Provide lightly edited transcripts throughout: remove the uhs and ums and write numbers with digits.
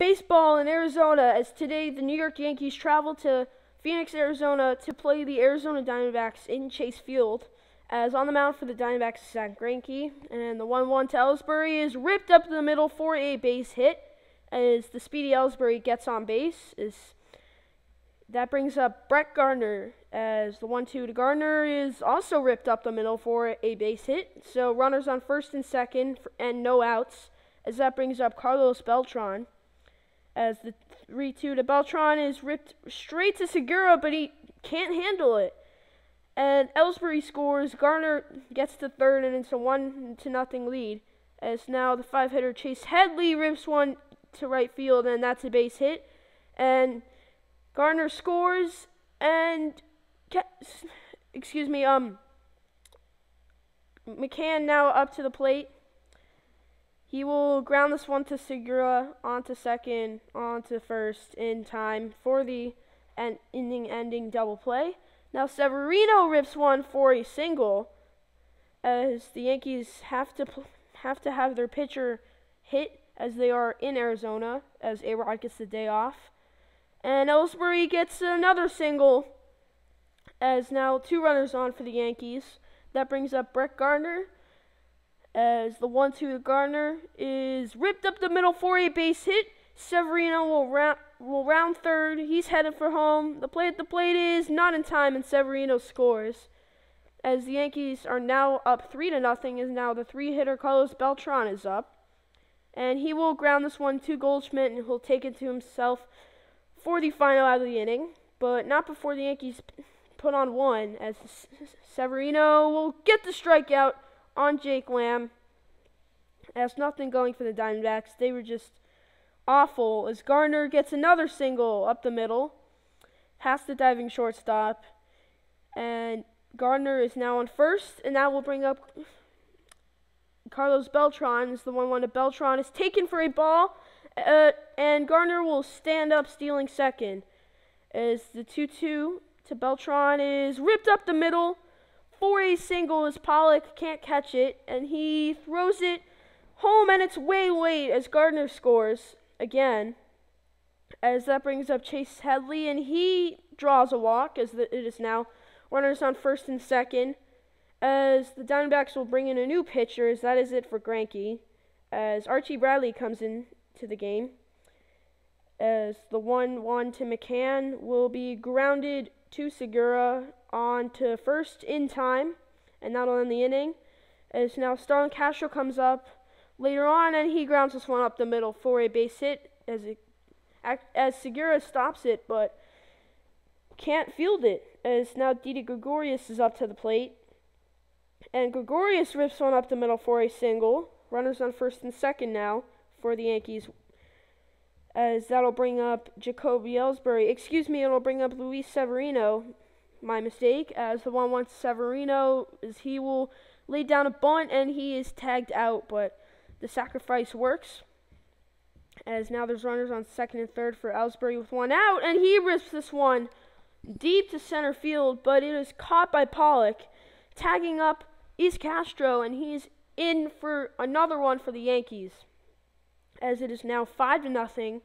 Baseball in Arizona, as today the New York Yankees travel to Phoenix, Arizona to play the Arizona Diamondbacks in Chase Field. As on the mound for the Diamondbacks is Zack Greinke, and the 1-1 to Ellsbury is ripped up the middle for a base hit as the speedy Ellsbury gets on base. That brings up Brett Gardner, as the 1-2 to Gardner is also ripped up the middle for a base hit. So runners on first and second and no outs, as that brings up Carlos Beltran. As the 3-2 to Beltran is ripped straight to Segura, but he can't handle it. And Ellsbury scores. Gardner gets to third, and it's a 1-0 lead. As now the 5-hitter Chase Headley rips one to right field, and that's a base hit. And Gardner scores, and McCann now up to the plate. He will ground this one to Segura, onto second, onto first in time for the inning-ending double play. Now Severino rips one for a single, as the Yankees have to have their pitcher hit, as they are in Arizona, as A-Rod gets the day off. And Ellsbury gets another single, as now 2 runners on for the Yankees. That brings up Brett Gardner, as the 1-2 to Gardner is ripped up the middle for a base hit. Severino will round third. He's headed for home. The play at the plate is not in time, and Severino scores. As the Yankees are now up 3-0, as now the 3-hitter Carlos Beltran is up. And he will ground this one to Goldschmidt, and he'll take it to himself for the final out of the inning. But not before the Yankees put on one, as Severino will get the strikeout on Jake Lamb. As nothing going for the Diamondbacks. They were just awful, as Gardner gets another single up the middle, past the diving shortstop, and Gardner is now on first, and that will bring up Carlos Beltran. As the 1-1 to Beltran is taken for a ball, and Gardner will stand up stealing second, as the 2-2 to Beltran is ripped up the middle for a single, as Pollock can't catch it, and he throws it home, and it's way late, as Gardner scores again, as that brings up Chase Headley, and he draws a walk, as it is now runners on first and second, as the Diamondbacks will bring in a new pitcher, as that is it for Greinke, as Archie Bradley comes in to the game, as the 1-1 to McCann will be grounded to Segura on to first in time, and that'll end the inning, as now Starlin Castro comes up later on, and he grounds this one up the middle for a base hit, as Segura stops it, but can't field it, as now Didi Gregorius is up to the plate, and Gregorius rips one up the middle for a single. Runners on first and second now for the Yankees, as that'll bring up Jacoby Ellsbury. It'll bring up Luis Severino. My mistake, as the 1-1 to Severino, as he will lay down a bunt, and he is tagged out, but the sacrifice works, as now there's runners on second and third for Ellsbury with one out, and he rips this one deep to center field, but it is caught by Pollock. Tagging up is Castro, and he's in for another one for the Yankees, as it is now 5-0,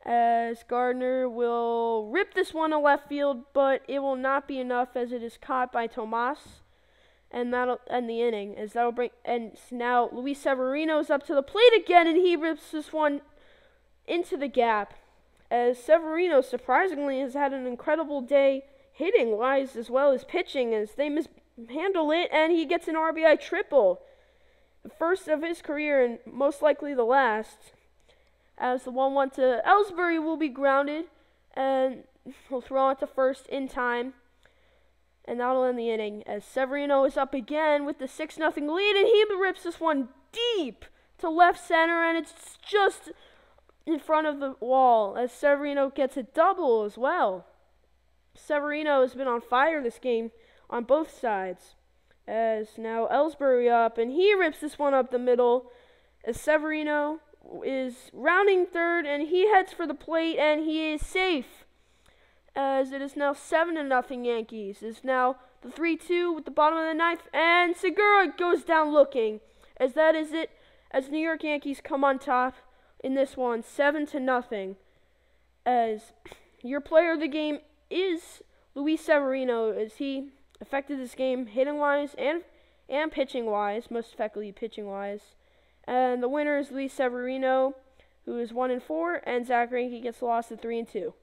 as Gardner will rip this one to left field, but it will not be enough, as it is caught by Tomas. And that'll end the inning, as that'll bring, and now Luis Severino is up to the plate again, and he rips this one into the gap, as Severino surprisingly has had an incredible day hitting wise as well as pitching, as they mishandle it, and he gets an RBI triple, the first of his career and most likely the last, as the 1-1 to Ellsbury will be grounded, and he'll throw it to first in time. And that'll end the inning, as Severino is up again with the 6-0 lead, and he rips this one deep to left center, and it's just in front of the wall, as Severino gets a double as well. Severino has been on fire this game on both sides, as now Ellsbury up, and he rips this one up the middle, as Severino is rounding third, and he heads for the plate, and he is safe. As it is now 7-0 Yankees. It's now the 3-2 with the bottom of the ninth, and Segura goes down looking, as that is it, as New York Yankees come on top in this one 7-0, as your player of the game is Luis Severino, as he affected this game hitting-wise and pitching-wise, most effectively pitching-wise. And the winner is Luis Severino, who is 1-4, and Zach Greinke gets lost at 3-2.